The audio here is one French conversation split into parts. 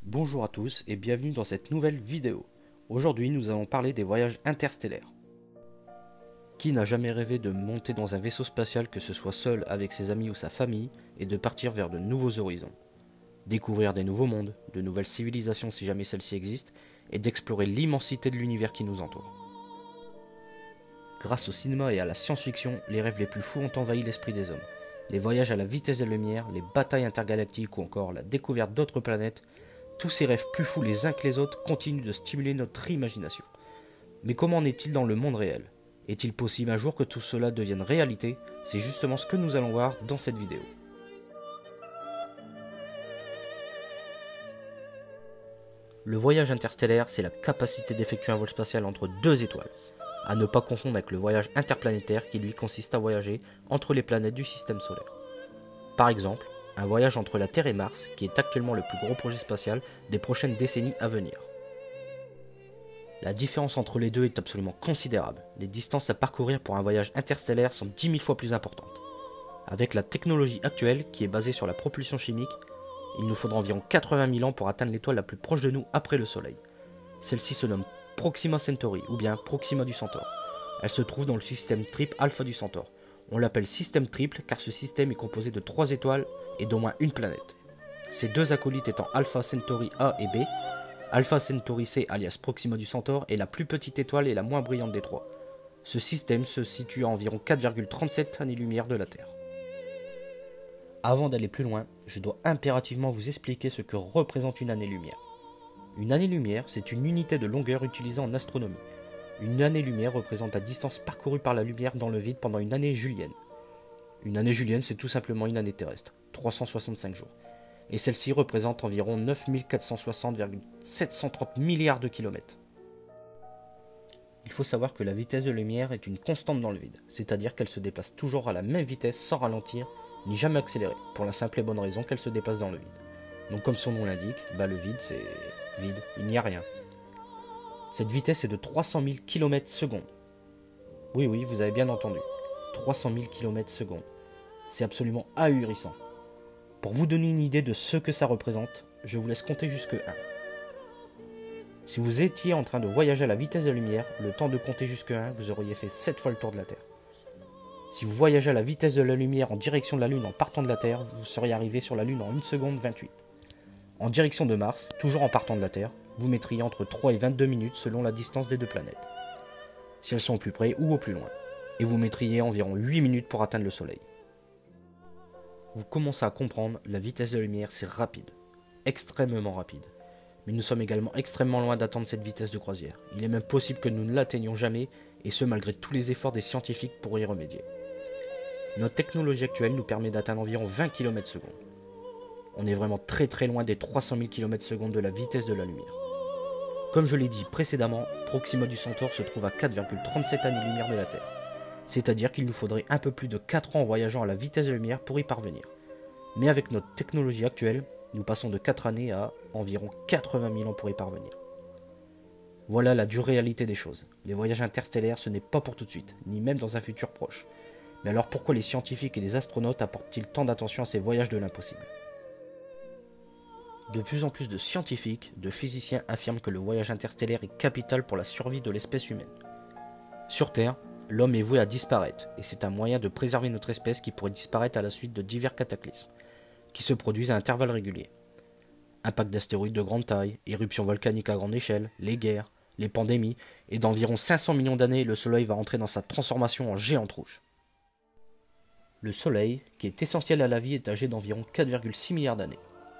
Bonjour à tous et bienvenue dans cette nouvelle vidéo. Aujourd'hui nous allons parler des voyages interstellaires. Qui n'a jamais rêvé de monter dans un vaisseau spatial, que ce soit seul, avec ses amis ou sa famille, et de partir vers de nouveaux horizons? Découvrir des nouveaux mondes, de nouvelles civilisations si jamais celles-ci existent, et d'explorer l'immensité de l'univers qui nous entoure. Grâce au cinéma et à la science-fiction, les rêves les plus fous ont envahi l'esprit des hommes. Les voyages à la vitesse de la lumière, les batailles intergalactiques ou encore la découverte d'autres planètes, tous ces rêves plus fous les uns que les autres continuent de stimuler notre imagination. Mais comment en est-il dans le monde réel? Est-il possible un jour que tout cela devienne réalité? C'est justement ce que nous allons voir dans cette vidéo. Le voyage interstellaire, c'est la capacité d'effectuer un vol spatial entre deux étoiles, à ne pas confondre avec le voyage interplanétaire qui lui consiste à voyager entre les planètes du système solaire. Par exemple, un voyage entre la Terre et Mars, qui est actuellement le plus gros projet spatial des prochaines décennies à venir. La différence entre les deux est absolument considérable. Les distances à parcourir pour un voyage interstellaire sont 10 000 fois plus importantes. Avec la technologie actuelle, qui est basée sur la propulsion chimique, il nous faudra environ 80 000 ans pour atteindre l'étoile la plus proche de nous après le Soleil. Celle-ci se nomme Proxima Centauri, ou bien Proxima du Centaure. Elle se trouve dans le système triple Alpha du Centaure. On l'appelle système triple car ce système est composé de 3 étoiles et d'au moins une planète. Ces deux acolytes étant Alpha Centauri A et B. Alpha Centauri C alias Proxima du Centaure est la plus petite étoile et la moins brillante des trois. Ce système se situe à environ 4,37 années-lumière de la Terre. Avant d'aller plus loin, je dois impérativement vous expliquer ce que représente une année-lumière. Une année-lumière, c'est une unité de longueur utilisée en astronomie. Une année-lumière représente la distance parcourue par la lumière dans le vide pendant une année julienne. Une année julienne, c'est tout simplement une année terrestre, 365 jours. Et celle-ci représente environ 9 460,730 milliards de kilomètres. Il faut savoir que la vitesse de la lumière est une constante dans le vide, c'est-à-dire qu'elle se déplace toujours à la même vitesse sans ralentir, ni jamais accélérer, pour la simple et bonne raison qu'elle se déplace dans le vide. Donc comme son nom l'indique, le vide c'est vide, il n'y a rien. Cette vitesse est de 300 000 km/s. Oui, vous avez bien entendu, 300 000 km/s. C'est absolument ahurissant. Pour vous donner une idée de ce que ça représente, je vous laisse compter jusque 1. Si vous étiez en train de voyager à la vitesse de la lumière, le temps de compter jusque 1, vous auriez fait 7 fois le tour de la Terre. Si vous voyagez à la vitesse de la lumière en direction de la Lune en partant de la Terre, vous seriez arrivé sur la Lune en 1 seconde 28. En direction de Mars, toujours en partant de la Terre, vous mettriez entre 3 et 22 minutes selon la distance des deux planètes, si elles sont au plus près ou au plus loin, et vous mettriez environ 8 minutes pour atteindre le Soleil. Vous commencez à comprendre, la vitesse de la lumière c'est rapide, extrêmement rapide. Mais nous sommes également extrêmement loin d'atteindre cette vitesse de croisière. Il est même possible que nous ne l'atteignions jamais, et ce malgré tous les efforts des scientifiques pour y remédier. Notre technologie actuelle nous permet d'atteindre environ 20 km/s. On est vraiment très loin des 300 000 km/s de la vitesse de la lumière. Comme je l'ai dit précédemment, Proxima du Centaure se trouve à 4,37 années-lumière de la Terre. C'est-à-dire qu'il nous faudrait un peu plus de 4 ans en voyageant à la vitesse de la lumière pour y parvenir. Mais avec notre technologie actuelle, nous passons de 4 années à environ 80 000 ans pour y parvenir. Voilà la dure réalité des choses. Les voyages interstellaires, ce n'est pas pour tout de suite, ni même dans un futur proche. Mais alors pourquoi les scientifiques et les astronautes apportent-ils tant d'attention à ces voyages de l'impossible? De plus en plus de scientifiques, de physiciens affirment que le voyage interstellaire est capital pour la survie de l'espèce humaine. Sur Terre, l'homme est voué à disparaître, et c'est un moyen de préserver notre espèce qui pourrait disparaître à la suite de divers cataclysmes, qui se produisent à intervalles réguliers. Impact d'astéroïdes de grande taille, éruptions volcaniques à grande échelle, les guerres, les pandémies, et dans 500 millions d'années, le Soleil va entrer dans sa transformation en géante rouge. Le Soleil, qui est essentiel à la vie, est âgé d'environ 4,6 milliards d'années.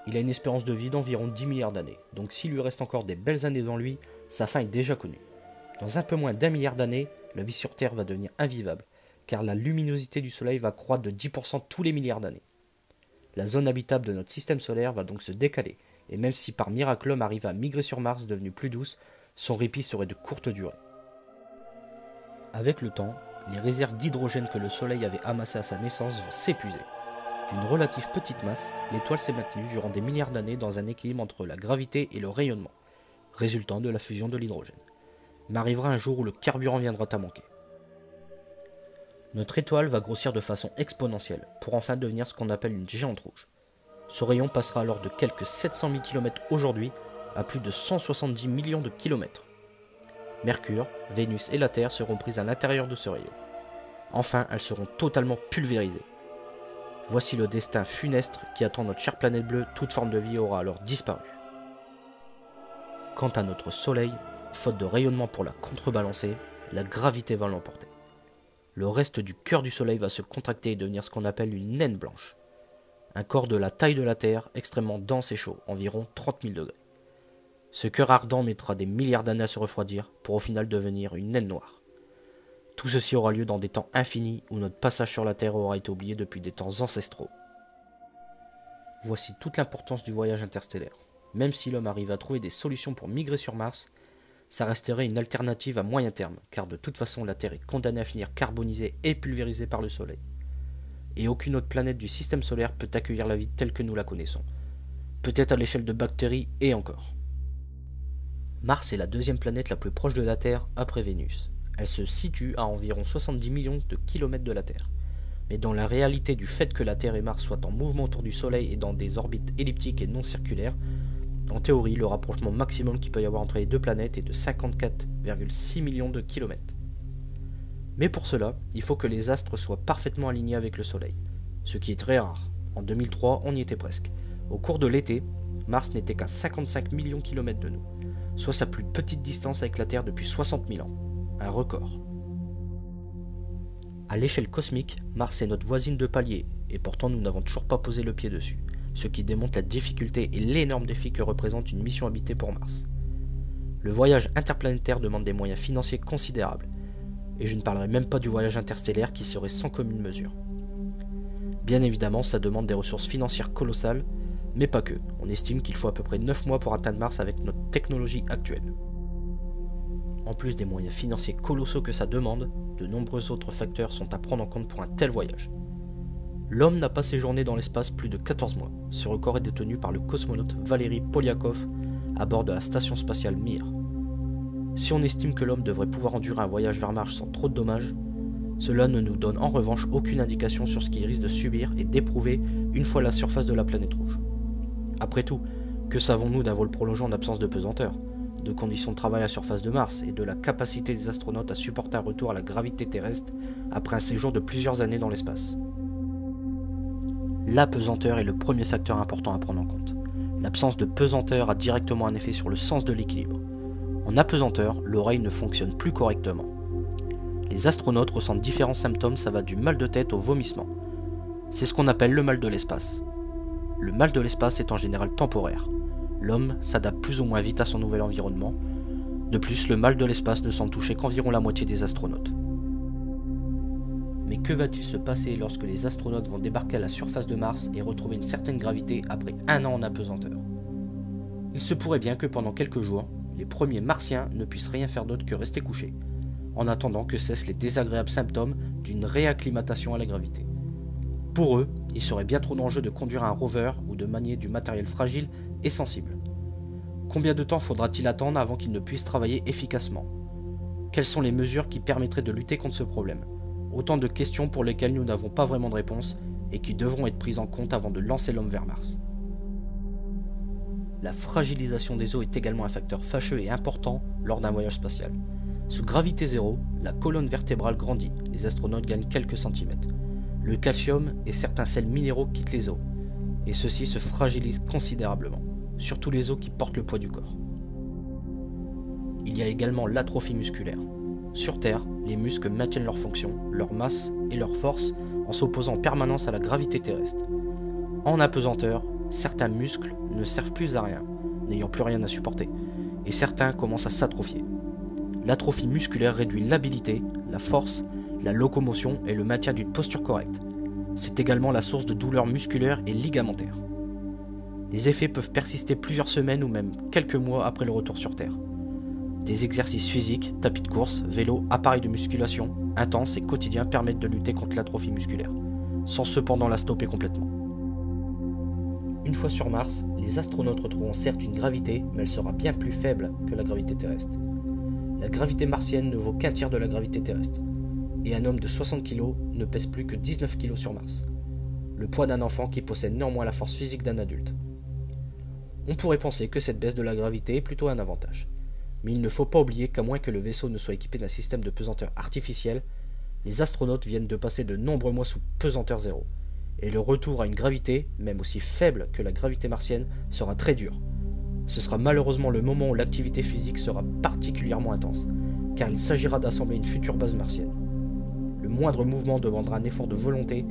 Il a une espérance de vie d'environ 10 milliards d'années, donc s'il lui reste encore des belles années devant lui, sa fin est déjà connue. Dans un peu moins d'1 milliard d'années, la vie sur Terre va devenir invivable, car la luminosité du Soleil va croître de 10% tous les milliards d'années. La zone habitable de notre système solaire va donc se décaler, et même si par miracle l'homme arrive à migrer sur Mars devenue plus douce, son répit serait de courte durée. Avec le temps, les réserves d'hydrogène que le Soleil avait amassées à sa naissance vont s'épuiser. D'une relative petite masse, l'étoile s'est maintenue durant des milliards d'années dans un équilibre entre la gravité et le rayonnement, résultant de la fusion de l'hydrogène. Mais arrivera un jour où le carburant viendra à manquer. Notre étoile va grossir de façon exponentielle, pour enfin devenir ce qu'on appelle une géante rouge. Ce rayon passera alors de quelques 700 000 km aujourd'hui à plus de 170 millions de kilomètres. Mercure, Vénus et la Terre seront prises à l'intérieur de ce rayon. Enfin, elles seront totalement pulvérisées. Voici le destin funeste qui attend notre chère planète bleue, toute forme de vie aura alors disparu. Quant à notre Soleil, faute de rayonnement pour la contrebalancer, la gravité va l'emporter. Le reste du cœur du Soleil va se contracter et devenir ce qu'on appelle une naine blanche. Un corps de la taille de la Terre, extrêmement dense et chaud, environ 30 000 degrés. Ce cœur ardent mettra des milliards d'années à se refroidir pour au final devenir une naine noire. Tout ceci aura lieu dans des temps infinis où notre passage sur la Terre aura été oublié depuis des temps ancestraux. Voici toute l'importance du voyage interstellaire. Même si l'homme arrive à trouver des solutions pour migrer sur Mars, ça resterait une alternative à moyen terme, car de toute façon la Terre est condamnée à finir carbonisée et pulvérisée par le Soleil. Et aucune autre planète du système solaire peut accueillir la vie telle que nous la connaissons. Peut-être à l'échelle de bactéries et encore. Mars est la deuxième planète la plus proche de la Terre après Vénus. Elle se situe à environ 70 millions de kilomètres de la Terre. Mais dans la réalité du fait que la Terre et Mars soient en mouvement autour du Soleil et dans des orbites elliptiques et non circulaires, en théorie, le rapprochement maximum qu'il peut y avoir entre les deux planètes est de 54,6 millions de kilomètres. Mais pour cela, il faut que les astres soient parfaitement alignés avec le Soleil, ce qui est très rare. En 2003, on y était presque. Au cours de l'été, Mars n'était qu'à 55 millions de kilomètres de nous, soit sa plus petite distance avec la Terre depuis 60 000 ans. Un record. À l'échelle cosmique, Mars est notre voisine de palier, et pourtant nous n'avons toujours pas posé le pied dessus, ce qui démontre la difficulté et l'énorme défi que représente une mission habitée pour Mars. Le voyage interplanétaire demande des moyens financiers considérables, et je ne parlerai même pas du voyage interstellaire qui serait sans commune mesure. Bien évidemment, ça demande des ressources financières colossales, mais pas que. On estime qu'il faut à peu près 9 mois pour atteindre Mars avec notre technologie actuelle. En plus des moyens financiers colossaux que ça demande, de nombreux autres facteurs sont à prendre en compte pour un tel voyage. L'homme n'a pas séjourné dans l'espace plus de 14 mois. Ce record est détenu par le cosmonaute Valery Polyakov à bord de la station spatiale Mir. Si on estime que l'homme devrait pouvoir endurer un voyage vers Mars sans trop de dommages, cela ne nous donne en revanche aucune indication sur ce qu'il risque de subir et d'éprouver une fois à la surface de la planète rouge. Après tout, que savons-nous d'un vol prolongé en absence de pesanteur, de conditions de travail à la surface de Mars et de la capacité des astronautes à supporter un retour à la gravité terrestre après un séjour de plusieurs années dans l'espace? La pesanteur est le premier facteur important à prendre en compte. L'absence de pesanteur a directement un effet sur le sens de l'équilibre. En apesanteur, l'oreille ne fonctionne plus correctement. Les astronautes ressentent différents symptômes, ça va du mal de tête au vomissement. C'est ce qu'on appelle le mal de l'espace. Le mal de l'espace est en général temporaire. L'homme s'adapte plus ou moins vite à son nouvel environnement. De plus, le mal de l'espace ne semble toucher qu'environ la moitié des astronautes. Mais que va-t-il se passer lorsque les astronautes vont débarquer à la surface de Mars et retrouver une certaine gravité après un an en apesanteur? Il se pourrait bien que pendant quelques jours, les premiers martiens ne puissent rien faire d'autre que rester couchés, en attendant que cessent les désagréables symptômes d'une réacclimatation à la gravité. Pour eux, il serait bien trop dangereux de conduire un rover ou de manier du matériel fragile et sensible. Combien de temps faudra-t-il attendre avant qu'ils ne puissent travailler efficacement? Quelles sont les mesures qui permettraient de lutter contre ce problème? Autant de questions pour lesquelles nous n'avons pas vraiment de réponse et qui devront être prises en compte avant de lancer l'homme vers Mars. La fragilisation des os est également un facteur fâcheux et important lors d'un voyage spatial. Sous gravité zéro, la colonne vertébrale grandit, les astronautes gagnent quelques centimètres. Le calcium et certains sels minéraux quittent les os, et ceux-ci se fragilisent considérablement, surtout les os qui portent le poids du corps. Il y a également l'atrophie musculaire. Sur Terre, les muscles maintiennent leur fonction, leur masse et leur force en s'opposant en permanence à la gravité terrestre. En apesanteur, certains muscles ne servent plus à rien, n'ayant plus rien à supporter, et certains commencent à s'atrophier. L'atrophie musculaire réduit l'habilité, la force, la locomotion et le maintien d'une posture correcte. C'est également la source de douleurs musculaires et ligamentaires. Les effets peuvent persister plusieurs semaines ou même quelques mois après le retour sur Terre. Des exercices physiques, tapis de course, vélo, appareils de musculation, intenses et quotidiens permettent de lutter contre l'atrophie musculaire, sans cependant la stopper complètement. Une fois sur Mars, les astronautes retrouveront certes une gravité, mais elle sera bien plus faible que la gravité terrestre. La gravité martienne ne vaut qu'un tiers de la gravité terrestre, et un homme de 60 kg ne pèse plus que 19 kg sur Mars. le poids d'un enfant qui possède néanmoins la force physique d'un adulte. On pourrait penser que cette baisse de la gravité est plutôt un avantage. Mais il ne faut pas oublier qu'à moins que le vaisseau ne soit équipé d'un système de pesanteur artificiel, les astronautes viennent de passer de nombreux mois sous pesanteur zéro. Et le retour à une gravité, même aussi faible que la gravité martienne, sera très dur. Ce sera malheureusement le moment où l'activité physique sera particulièrement intense, car il s'agira d'assembler une future base martienne. Le moindre mouvement demandera un effort de volonté,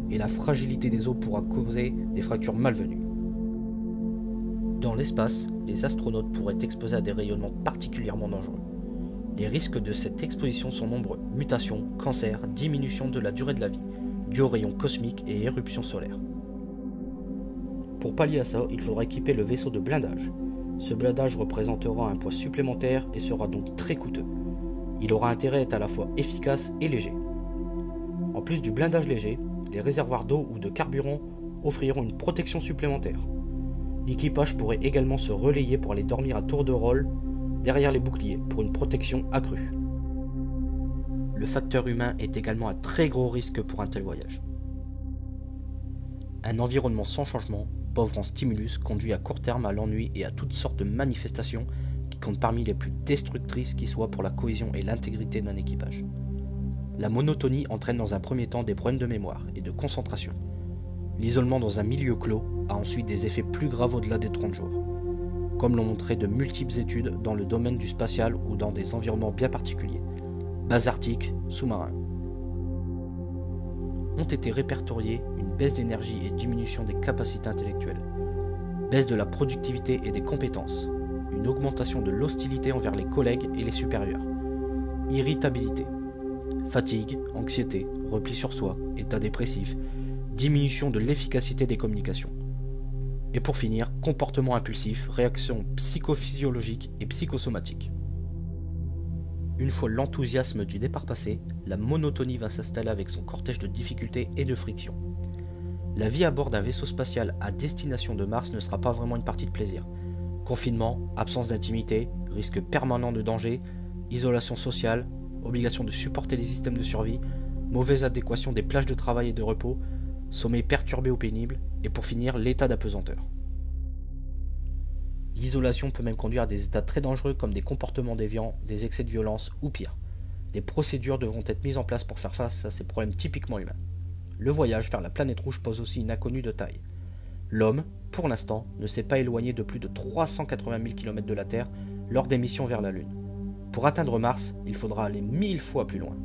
et la fragilité des os pourra causer des fractures malvenues. Dans l'espace, les astronautes pourraient être exposés à des rayonnements particulièrement dangereux. Les risques de cette exposition sont nombreux: mutations, cancers, diminution de la durée de la vie, dû aux rayons cosmiques et éruptions solaires. Pour pallier à ça, il faudra équiper le vaisseau de blindage. Ce blindage représentera un poids supplémentaire et sera donc très coûteux. Il aura intérêt à être à la fois efficace et léger. En plus du blindage léger, les réservoirs d'eau ou de carburant offriront une protection supplémentaire. L'équipage pourrait également se relayer pour aller dormir à tour de rôle derrière les boucliers pour une protection accrue. Le facteur humain est également un très gros risque pour un tel voyage. Un environnement sans changement, pauvre en stimulus, conduit à court terme à l'ennui et à toutes sortes de manifestations qui comptent parmi les plus destructrices qui soient pour la cohésion et l'intégrité d'un équipage. La monotonie entraîne dans un premier temps des problèmes de mémoire et de concentration. L'isolement dans un milieu clos a ensuite des effets plus graves au-delà des 30 jours, comme l'ont montré de multiples études dans le domaine du spatial ou dans des environnements bien particuliers, basaltiques, sous-marins. Ont été répertoriés une baisse d'énergie et diminution des capacités intellectuelles, baisse de la productivité et des compétences, une augmentation de l'hostilité envers les collègues et les supérieurs, irritabilité, fatigue, anxiété, repli sur soi, état dépressif, diminution de l'efficacité des communications. Et pour finir, comportement impulsif, réactions psychophysiologiques et psychosomatiques. Une fois l'enthousiasme du départ passé, la monotonie va s'installer avec son cortège de difficultés et de frictions. La vie à bord d'un vaisseau spatial à destination de Mars ne sera pas vraiment une partie de plaisir. Confinement, absence d'intimité, risque permanent de danger, isolation sociale, obligation de supporter les systèmes de survie, mauvaise adéquation des plages de travail et de repos, sommeil perturbé ou pénible, et pour finir, l'état d'apesanteur. L'isolation peut même conduire à des états très dangereux comme des comportements déviants, des excès de violence ou pire. Des procédures devront être mises en place pour faire face à ces problèmes typiquement humains. Le voyage vers la planète rouge pose aussi une inconnue de taille. L'homme, pour l'instant, ne s'est pas éloigné de plus de 380 000 km de la Terre lors des missions vers la Lune. Pour atteindre Mars, il faudra aller 1000 fois plus loin.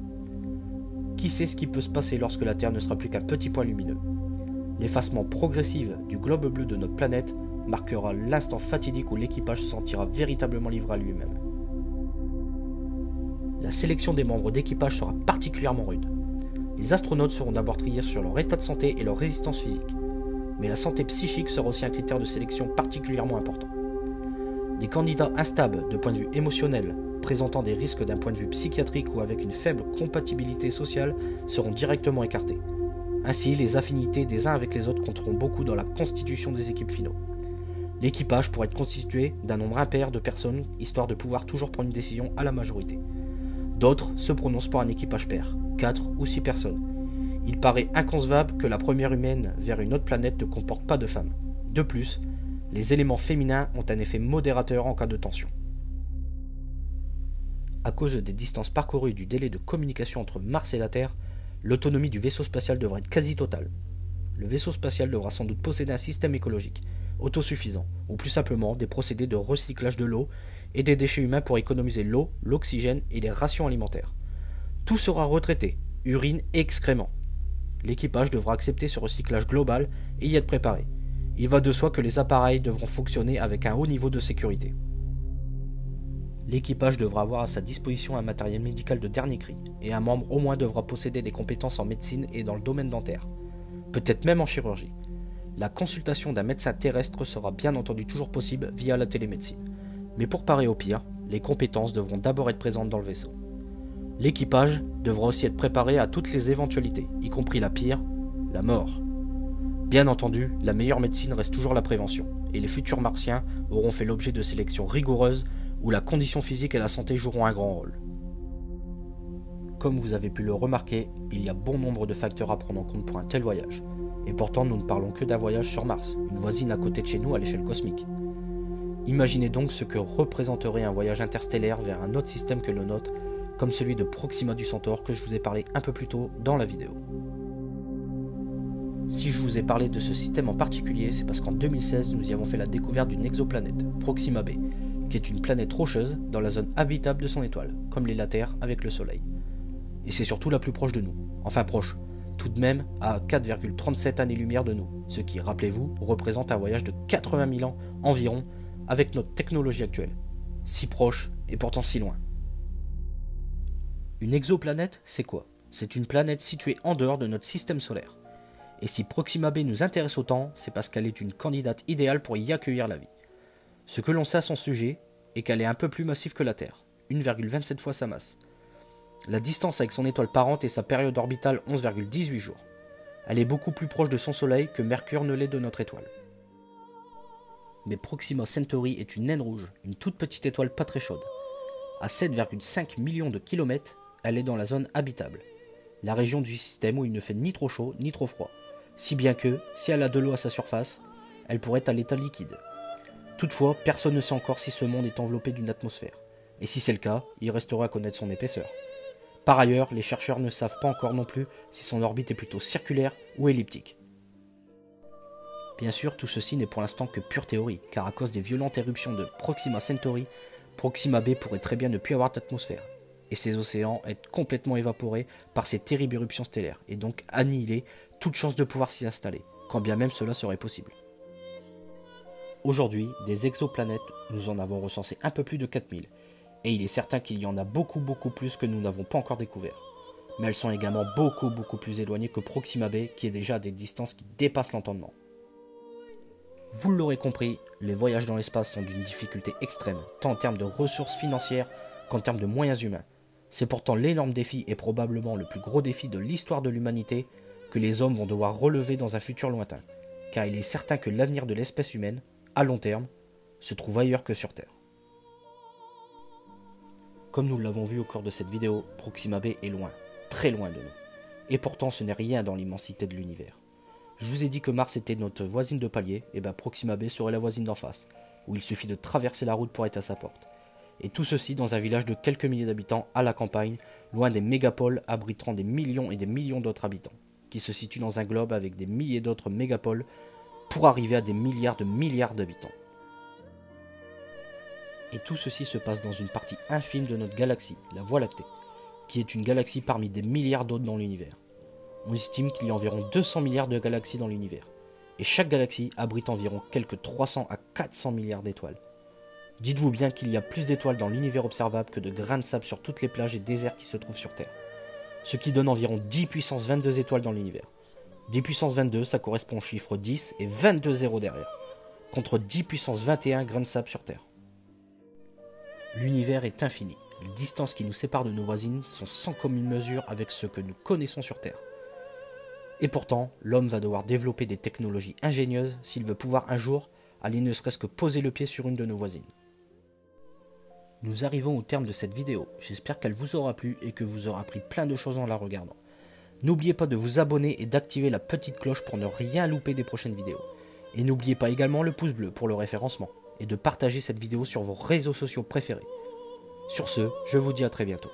Qui sait ce qui peut se passer lorsque la Terre ne sera plus qu'un petit point lumineux? L'effacement progressif du globe bleu de notre planète marquera l'instant fatidique où l'équipage se sentira véritablement livré à lui-même. La sélection des membres d'équipage sera particulièrement rude. Les astronautes seront d'abord triés sur leur état de santé et leur résistance physique, mais la santé psychique sera aussi un critère de sélection particulièrement important. Des candidats instables de point de vue émotionnel, présentant des risques d'un point de vue psychiatrique ou avec une faible compatibilité sociale seront directement écartés. Ainsi, les affinités des uns avec les autres compteront beaucoup dans la constitution des équipes finaux. L'équipage pourrait être constitué d'un nombre impair de personnes, histoire de pouvoir toujours prendre une décision à la majorité. D'autres se prononcent pour un équipage pair, 4 ou 6 personnes. Il paraît inconcevable que la première humaine vers une autre planète ne comporte pas de femmes. De plus, les éléments féminins ont un effet modérateur en cas de tension. À cause des distances parcourues et du délai de communication entre Mars et la Terre, l'autonomie du vaisseau spatial devrait être quasi totale. Le vaisseau spatial devra sans doute posséder un système écologique autosuffisant, ou plus simplement des procédés de recyclage de l'eau et des déchets humains pour économiser l'eau, l'oxygène et les rations alimentaires. Tout sera retraité, urine et excréments. L'équipage devra accepter ce recyclage global et y être préparé. Il va de soi que les appareils devront fonctionner avec un haut niveau de sécurité. L'équipage devra avoir à sa disposition un matériel médical de dernier cri, et un membre au moins devra posséder des compétences en médecine et dans le domaine dentaire, peut-être même en chirurgie. La consultation d'un médecin terrestre sera bien entendu toujours possible via la télémédecine, mais pour parer au pire, les compétences devront d'abord être présentes dans le vaisseau. L'équipage devra aussi être préparé à toutes les éventualités, y compris la pire, la mort. Bien entendu, la meilleure médecine reste toujours la prévention, et les futurs martiens auront fait l'objet de sélections rigoureuses où la condition physique et la santé joueront un grand rôle. Comme vous avez pu le remarquer, il y a bon nombre de facteurs à prendre en compte pour un tel voyage, Et pourtant nous ne parlons que d'un voyage sur Mars, une voisine à côté de chez nous à l'échelle cosmique. Imaginez donc ce que représenterait un voyage interstellaire vers un autre système que le nôtre, comme celui de Proxima du Centaure que je vous ai parlé un peu plus tôt dans la vidéo. Si je vous ai parlé de ce système en particulier, c'est parce qu'en 2016, nous y avons fait la découverte d'une exoplanète, Proxima b, qui est une planète rocheuse dans la zone habitable de son étoile, comme l'est la Terre avec le Soleil. Et c'est surtout la plus proche de nous, enfin proche, tout de même à 4,37 années-lumière de nous, ce qui, rappelez-vous, représente un voyage de 80 000 ans environ avec notre technologie actuelle. Si proche et pourtant si loin. Une exoplanète, c'est quoi? C'est une planète située en dehors de notre système solaire. Et si Proxima b nous intéresse autant, c'est parce qu'elle est une candidate idéale pour y accueillir la vie. Ce que l'on sait à son sujet est qu'elle est un peu plus massive que la Terre, 1,27 fois sa masse. La distance avec son étoile parente et sa période orbitale 11,18 jours. Elle est beaucoup plus proche de son Soleil que Mercure ne l'est de notre étoile. Mais Proxima Centauri est une naine rouge, une toute petite étoile pas très chaude. À 7,5 millions de kilomètres, elle est dans la zone habitable, la région du système où il ne fait ni trop chaud ni trop froid. Si bien que, si elle a de l'eau à sa surface, elle pourrait être à l'état liquide. Toutefois, personne ne sait encore si ce monde est enveloppé d'une atmosphère. Et si c'est le cas, il restera à connaître son épaisseur. Par ailleurs, les chercheurs ne savent pas encore non plus si son orbite est plutôt circulaire ou elliptique. Bien sûr, tout ceci n'est pour l'instant que pure théorie, car à cause des violentes éruptions de Proxima Centauri, Proxima b pourrait très bien ne plus avoir d'atmosphère, et ses océans être complètement évaporés par ces terribles éruptions stellaires, et donc annihiler toute chance de pouvoir s'y installer, quand bien même cela serait possible. Aujourd'hui, des exoplanètes, nous en avons recensé un peu plus de 4000, et il est certain qu'il y en a beaucoup plus que nous n'avons pas encore découvert. Mais elles sont également beaucoup plus éloignées que Proxima b, qui est déjà à des distances qui dépassent l'entendement. Vous l'aurez compris, les voyages dans l'espace sont d'une difficulté extrême, tant en termes de ressources financières qu'en termes de moyens humains. C'est pourtant l'énorme défi et probablement le plus gros défi de l'histoire de l'humanité que les hommes vont devoir relever dans un futur lointain, car il est certain que l'avenir de l'espèce humaine, à long terme, se trouve ailleurs que sur Terre. Comme nous l'avons vu au cours de cette vidéo, Proxima b est loin, très loin de nous. Et pourtant ce n'est rien dans l'immensité de l'univers. Je vous ai dit que Mars était notre voisine de palier, et bien Proxima b serait la voisine d'en face, où il suffit de traverser la route pour être à sa porte. Et tout ceci dans un village de quelques milliers d'habitants à la campagne, loin des mégapoles abritant des millions et des millions d'autres habitants, qui se situent dans un globe avec des milliers d'autres mégapoles pour arriver à des milliards d'habitants. Et tout ceci se passe dans une partie infime de notre galaxie, la Voie lactée, qui est une galaxie parmi des milliards d'autres dans l'univers. On estime qu'il y a environ 200 milliards de galaxies dans l'univers, et chaque galaxie abrite environ quelques 300 à 400 milliards d'étoiles. Dites-vous bien qu'il y a plus d'étoiles dans l'univers observable que de grains de sable sur toutes les plages et déserts qui se trouvent sur Terre, ce qui donne environ 10 puissance 22 étoiles dans l'univers. 10 puissance 22, ça correspond au chiffre 10 et 22 zéros derrière, contre 10 puissance 21 grains de sable sur Terre. L'univers est infini, les distances qui nous séparent de nos voisines sont sans commune mesure avec ce que nous connaissons sur Terre. Et pourtant, l'homme va devoir développer des technologies ingénieuses s'il veut pouvoir un jour aller ne serait-ce que poser le pied sur une de nos voisines. Nous arrivons au terme de cette vidéo, j'espère qu'elle vous aura plu et que vous aurez appris plein de choses en la regardant. N'oubliez pas de vous abonner et d'activer la petite cloche pour ne rien louper des prochaines vidéos. Et n'oubliez pas également le pouce bleu pour le référencement, et de partager cette vidéo sur vos réseaux sociaux préférés. Sur ce, je vous dis à très bientôt.